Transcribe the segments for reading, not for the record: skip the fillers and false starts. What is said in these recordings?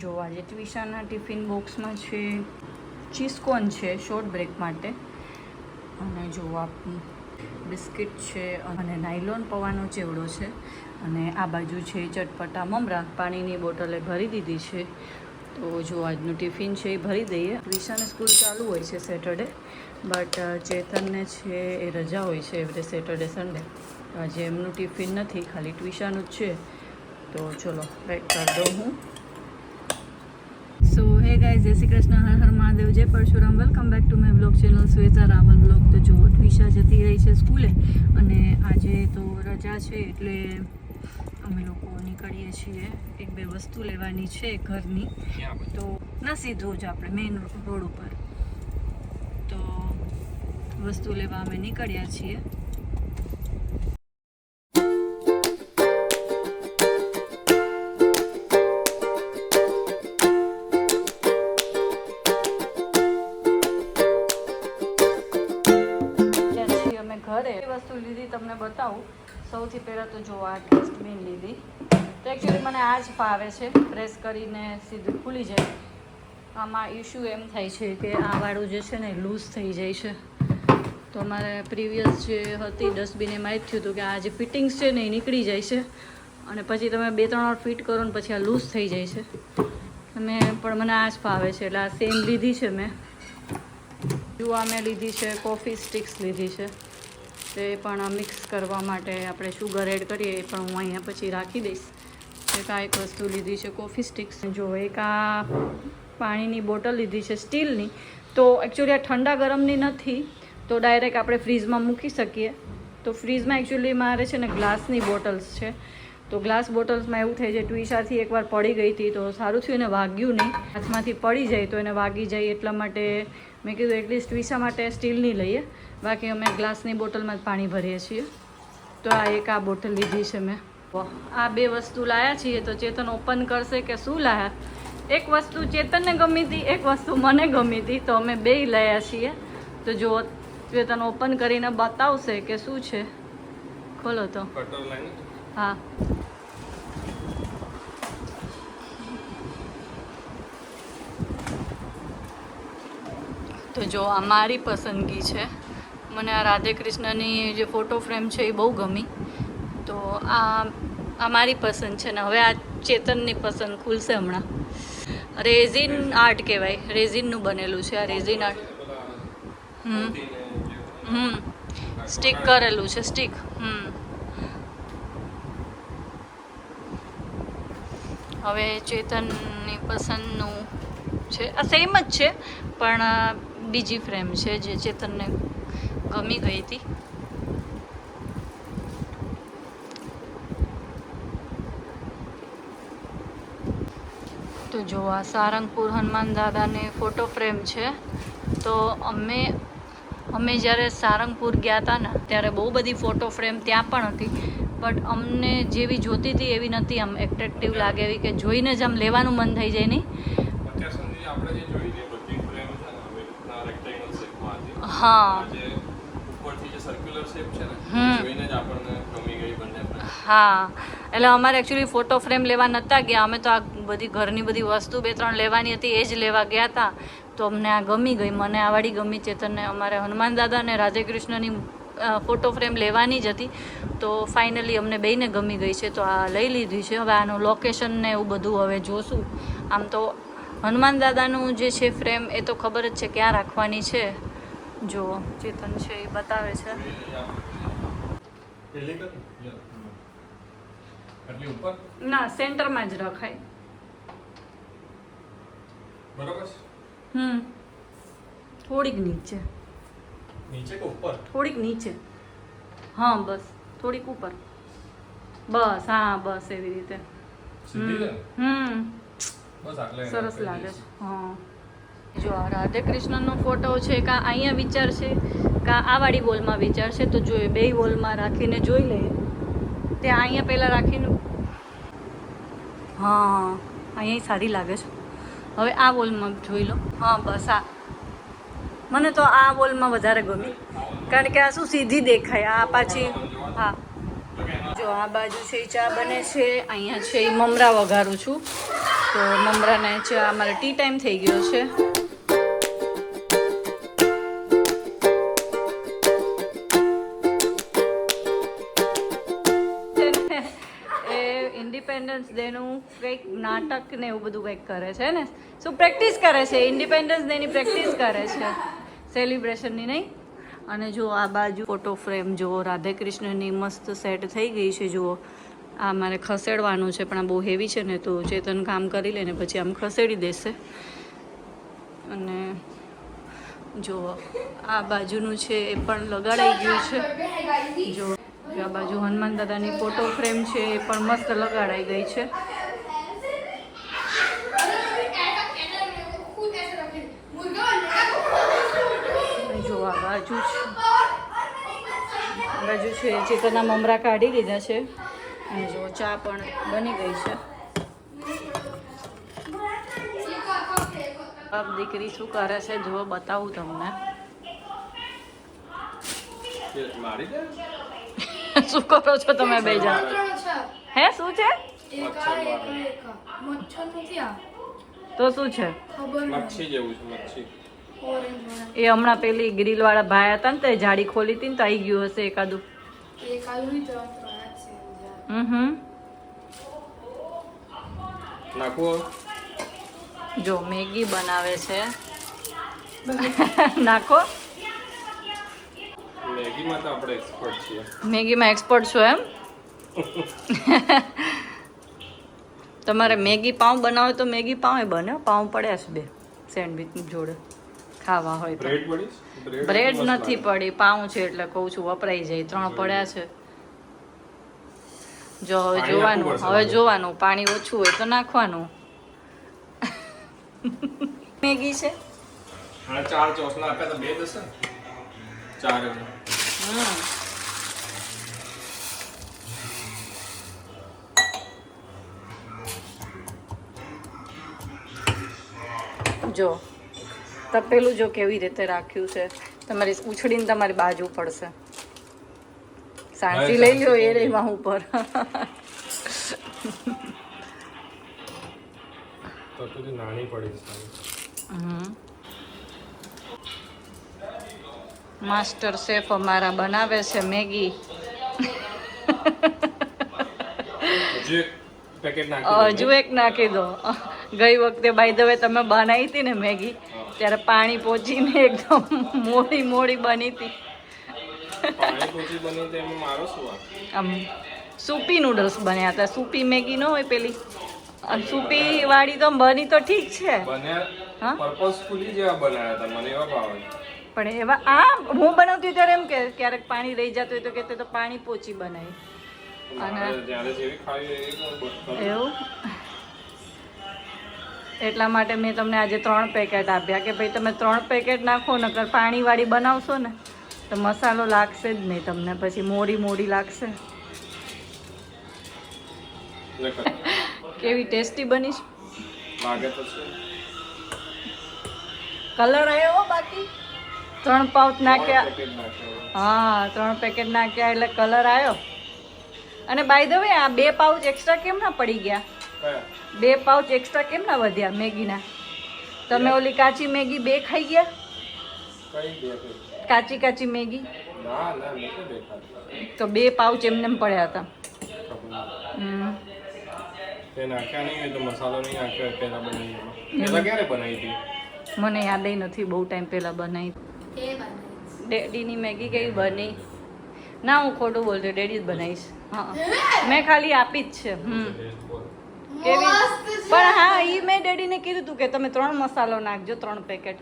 જો આજે ટ્વિશાના ટિફિન બોક્સમાં છે ચીઝકોન છે શોર્ટ બ્રેક માટે, અને જો આ બિસ્કિટ છે અને નાયલોન પૌવાનો ચેવડો છે, અને આ બાજુ છે ચટપટા મમરા. પાણીની બોટલે ભરી દીધી છે. તો જો આજનું ટિફિન છે એ ભરી દઈએ. ટ્વિશાની સ્કૂલ ચાલુ હોય છે સેટરડે, બટ ચેતનને છે એ રજા હોય છે એવરી સેટરડે સન્ડે. આજે એમનું ટિફિન નથી, ખાલી ટ્વિશાનું જ છે. તો ચલો પેક કરી દઉં હું. સો હે ગાઈઝ, જય શ્રી કૃષ્ણ, હર હર મહાદેવ, જય Parshuram. Welcome back to my blog channel Shweta Raval blog. તો જો ટ્વિશા જતી રહી છે સ્કૂલે, અને આજે તો રજા છે એટલે અમે લોકો નીકળીએ છીએ. એક બે વસ્તુ લેવાની છે ઘરની, તો ના સીધું જ આપણે મેઇન રોડ ઉપર. તો વસ્તુ લેવા અમે નીકળ્યા છીએ. વસ્તુ લીધી તમને બતાવું. સૌથી પહેલાં તો જો આ ડસ્ટબિન લીધી. તો એકચ્યુઅલી મને આ જ ફાવે છે, પ્રેસ કરીને સીધું ખુલી જાય. આમાં ઇશ્યુ એમ થાય છે કે આ વાળું જે છે ને લૂઝ થઈ જાય છે. તો અમારે પ્રીવિયસ જે હતી ડસ્ટબિન એમાં જ થયું હતું કે આ જે ફિટિંગ્સ છે ને એ નીકળી જાય છે, અને પછી તમે 2-3 વાર ફિટ કરો ને પછી આ લૂઝ થઈ જાય છે. પણ મને આ જ ફાવે છે એટલે આ સેમ લીધી છે મેં. જુઓ મેં લીધી છે કોફી સ્ટિક્સ લીધી છે. તો એ પણ મિક્સ કરવા માટે આપણે શુગર એડ કરીએ, એ પણ હું અહીંયા પછી રાખી દઈશ. એક આ એક વસ્તુ લીધી છે કોફી સ્ટિક્સ. જો એક આ પાણીની બોટલ લીધી છે સ્ટીલની. તો એકચ્યુઅલી આ ઠંડા ગરમની નથી, તો ડાયરેક્ટ આપણે ફ્રીઝમાં મૂકી શકીએ. તો ફ્રીઝમાં એકચ્યુઅલી મારે છે ને ગ્લાસની બોટલ્સ છે. તો ગ્લાસ બોટલ્સમાં એવું થાય છે, ટ્વિશાથી એકવાર પડી ગઈ હતી તો સારું થયું એને વાગ્યું નહીં. હાથમાંથી પડી જાય તો એને વાગી જાય, એટલા માટે મેં કીધું એટલીસ્ટ ટ્વિશા માટે સ્ટીલની લઈએ. બાકી અમે ગ્લાસની બોટલમાં જ પાણી ભરીએ છીએ. તો આ એક આ બોટલ લીધી છે મેં. આ બે વસ્તુ લાવ્યા છીએ, તો ચેતન ઓપન કરશે કે શું લાવ્યા. એક વસ્તુ ચેતનને ગમી હતી, એક વસ્તુ મને ગમી હતી, તો અમે બેય લાવ્યા છીએ. તો જો ચેતન ઓપન કરીને બતાવશે કે શું છે. ખોલો તો. હા, તો જો આ મારી પસંદગી છે. મને આ રાધે કૃષ્ણની જે ફોટો ફ્રેમ છે એ બહુ ગમી. તો આ મારી પસંદ છે ને. હવે આ ચેતનની પસંદ ખુલશે હમણાં. રેઝિન આર્ટ કહેવાય, રેઝિનનું બનેલું છે આ રેઝિન આર્ટ. સ્ટીક કરેલું છે, સ્ટીક. હવે ચેતનની પસંદનું છે આ સેમ જ છે, પણ બીજી ફ્રેમ છે જે ચેતનને ગમી ગઈ હતી. તો જો આ સારંગપુર હનુમાન દાદાની ફોટો ફ્રેમ છે. તો અમે જ્યારે સારંગપુર ગયા હતા ને ત્યારે બહુ બધી ફોટો ફ્રેમ ત્યાં પણ હતી, બટ અમને જેવી જોતી હતી એવી નથી. આમ એટ્રેક્ટિવ લાગે એવી કે જોઈને જ આમ લેવાનું મન થઈ જાય નહીં. હા, હા, એટલે અમારે એકચ્યુઅલી ફોટો ફ્રેમ લેવા નહોતા ગયા. અમે તો આ બધી ઘરની બધી વસ્તુ 2-3 લેવાની હતી, એ જ લેવા ગયા હતા. તો અમને આ ગમી ગઈ, મને આ વાળી ગમી. ચેતનને અમારે હનુમાન દાદા અને રાધે કૃષ્ણની ફોટો ફ્રેમ લેવાની જ હતી. તો ફાઇનલી અમને બેયને ગમી ગઈ છે, તો આ લઈ લીધી છે. હવે આનું લોકેશન ને એવું બધું હવે જોશું. આમ તો હનુમાન દાદાનું જે છે ફ્રેમ એ તો ખબર જ છે ક્યાં રાખવાની છે. જો ચેતન છે એ બતાવે છે. ના, સેન્ટરમાં જ રખાય. બરાબર. થોડીક નીચે. નીચે કે ઉપર? થોડીક નીચે. હા, બસ થોડીક ઉપર. બસ, હા, બસ એવી રીતે. બસ આટલે સરસ લાગે છે. હા, જો આ રાધે કૃષ્ણનો ફોટો છે, કાં અહીંયા વિચાર છે કાં આ વાળી વોલમાં વિચાર છે. તો જોઈએ બે વોલમાં રાખીને જોઈ લઈએ. ત્યાં અહીંયા પહેલાં રાખીને, હા, અહીંયા સારી લાગે છે. હવે આ વોલમાં જોઈ લો. હા, બસ આ મને તો આ વોલમાં વધારે ગમી, કારણ કે આ શું સીધી દેખાય. આ પાછી, હા, જો આ બાજુ છે એ ચા બને છે, અહીંયા છે એ મમરા વઘારું છું. તો મમરાને ચા અમારે ટી ટાઈમ થઈ ગયો છે. ઇન્ડિપેન્ડન્સ ડેનું કંઈક નાટક ને એવું બધું કંઈક કરે છે ને. શું પ્રેક્ટિસ કરે છે? ઇન્ડિપેન્ડન્સ ડેની પ્રેક્ટિસ કરે છે, સેલિબ્રેશનની નહીં. અને જો આ બાજુ ફોટો ફ્રેમ જુઓ, રાધે કૃષ્ણની મસ્ત સેટ થઈ ગઈ છે. જુઓ, આ મારે ખસેડવાનું છે પણ આ બહુ હેવી છે ને, તો ચેતન કામ કરી લે ને પછી આમ ખસેડી દેશે. અને જુઓ આ બાજુનું છે એ પણ લગાડાઈ ગયું છે. જો આ બાજુ હનુમાન દાદાની ફોટો ફ્રેમ છે એ પણ મસ્ત લગાડાઈ ગઈ છે. જો આ બાજુ છે ચિકનના મમરા કાઢી લીધા છે. અને જો ચા પણ બની ગઈ છે. બાપ દીકરી શું કરે છે જો બતાવું તમને. શું કરો છો તમે બે જણ? હે શું છે? તો શું છે? એ હમણાં પેલી ગ્રીલ વાળા ભાઈ હતા ને તે જાડી ખોલી હતી ને તો આવી ગયું હશે એકાદું. જો મેગી બનાવે છે. નાખો. મેગીમાં તો આપણે એક્સપર્ટ છીએ. મેગીમાં એક્સપર્ટ છો એમ? તમારે મેગી પાઉં બનાવે તો મેગી પાઉં બને. પાઉં પડ્યા છે 2 સેન્ડવિચ જોડે ખાવા હોય તો. બ્રેડ નથી પડી, પાઉં છે એટલે કહું છું વપરાઈ જાય. 3 પડ્યા છે. જો હવે જોવાનું પાણી ઓછું હોય તો નાખવાનું. મેગી છે. 4 ચોસલા આપ્યા તો 2 દશે ને 4. જો તપેલું જો કેવી રીતે રાખ્યું છે. તમારી ઉછળીને તમારી બાજુ પડશે. સાંચી લઈ લ્યો એ રેમાં ઉપર. નાની પડી. માસ્ટર શેફ અમારા બનાવે છે મેગી. હજુ એક નાખી દો. ગઈ વખતે બાય ધ વે તમે બનાવી હતી ને મેગી, ત્યારે પાણી પોચીને એકદમ મોડી બની હતી. આમ સૂપી નૂડલ્સ બન્યા હતા. સૂપી મેગી ન હોય પેલી, સૂપી વાળી તો બની તો ઠીક છે. પણ એવા હું બનાવતી ત્યારે એમ કે ક્યારેક પાણી રહી જતું હોય તો કહેते તો પાણી પોચી બનાવી. અને એવું એટલા માટે મેં તમને આજે 3 પેકેટ આપ્યા કે ભાઈ તમે 3 પેકેટ નાખો, નકર પાણીવાળી બનાવશો ને તો મસાલો લાગશે જ નહીં તમને, પછી મોડી લાગશે. કેવી ટેસ્ટી બની કલર આવ્યો બાકી 3 પાઉચ નાખ્યા. હા 3 પેકેટ નાખ્યા એટલે કલર આવ્યો. અને બાય ધ વે આ 2 પાઉચ એક્સ્ટ્રા કેમ ના પડી ગયા? 2 પાઉચ એક્સ્ટ્રા કેમ ના વધ્યા મેગીના? તમે ઓલી કાચી મેગી 2 ખાઈ ગયા? કાચી મેગી તો 2 પાઉચ એમને પડ્યા હતા. મને યાદ નથી, બહુ ટાઈમ પહેલા બનાવી. ડેડીની મેગી કઈ બની ના, હું ખોટું બોલતી, ડેડી જ બનાવીશ. હા મેં ખાલી આપી જ છે. કેવી પણ હા એ મેં ડેડીને કીધું હતું કે તમે 3 મસાલો નાખજો, 3 પેકેટ.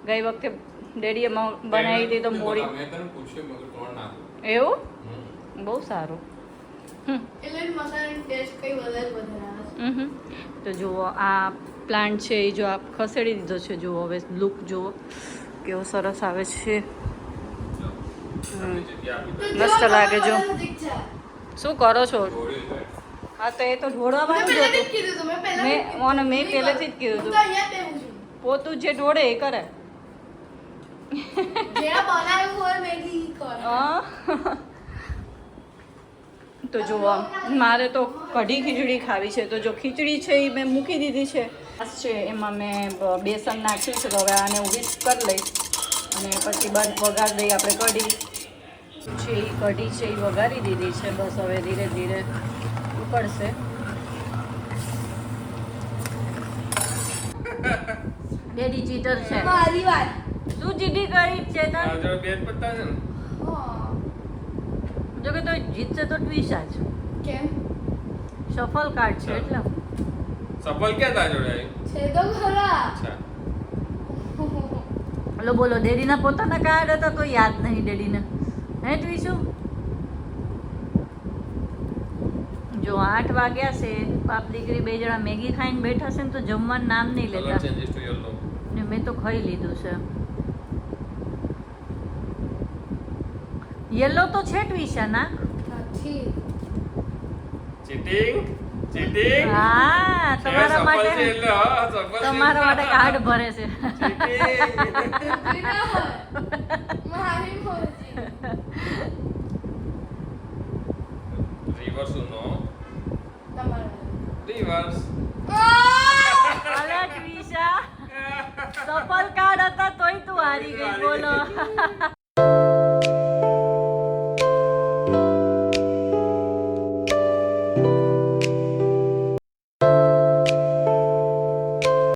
ગઈ વખતે ડેડીએ બનાવી હતી તો મોડી. એવું બહુ સારું. તો જુઓ આ પ્લાન્ટ છે એ જો આપ ખસેડી દીધો છે. જુઓ હવે લુક જુઓ કેવો સરસ આવે છે. મસ્ત લાગે. જો શું કરો છો? હા તો એ તો ઢોળવાનું જ હતું. મેં પહેલેથી જ કીધું હતું પોતું જે ઢોળે એ કરે. તો જો મારે તો કઢી ખીચડી ખાવી છે. તો જો ખીચડી છે એ મેં મૂકી દીધી છે. છે એમાં મેં બેસન નાખ્યું છે. તો હવે આને હું વિસ્ક કરી લઈશ અને પછી બાદ વઘાર દઈ આપણે કઢી છે એ કઢી છે એ વઘારી દીધી છે. બસ હવે ધીરે ધીરે ઉકળશે. ડેડી ચીટર છે. મારી વાત. શું ચીટી કરી છે આ જો બે જ પત્તા છે ને જો કે તો જીતશે તો ટ્વિશા જ કેમ? સફલ કાર્ડ છે એટલે સફળ ક્યાં તા જોડે આવી? છે તો ખરા. અચ્છા બોલો બોલો ડેડીના પોતાના કાર્ડ હતા તો યાદ નહીં ડેડીને. હે ટ્વિશુ જો 8 વાગ્યા છે. બાપ દીકરી બે જણા મેગી ખાઈને બેઠા છે ને તો જમવાનું નામ નહીં કલર લેતા. Changes to yellow. ને મેં તો ખાઈ લીધું છે. યલો તો છે ટ્વિશા ના. નથી. ચીટિંગ ચીટિંગ હા તમારા માટે એટલે હા સફળ તમારા માટે કાર્ડ ભરે છે. નથી ના હોય. મારી મરજી. રિવર્સ નો તમારા. રિવર્સ અરે ટ્વિશા સફળ કાર્ડ હતા તોય તું હારી ગઈ બોલો.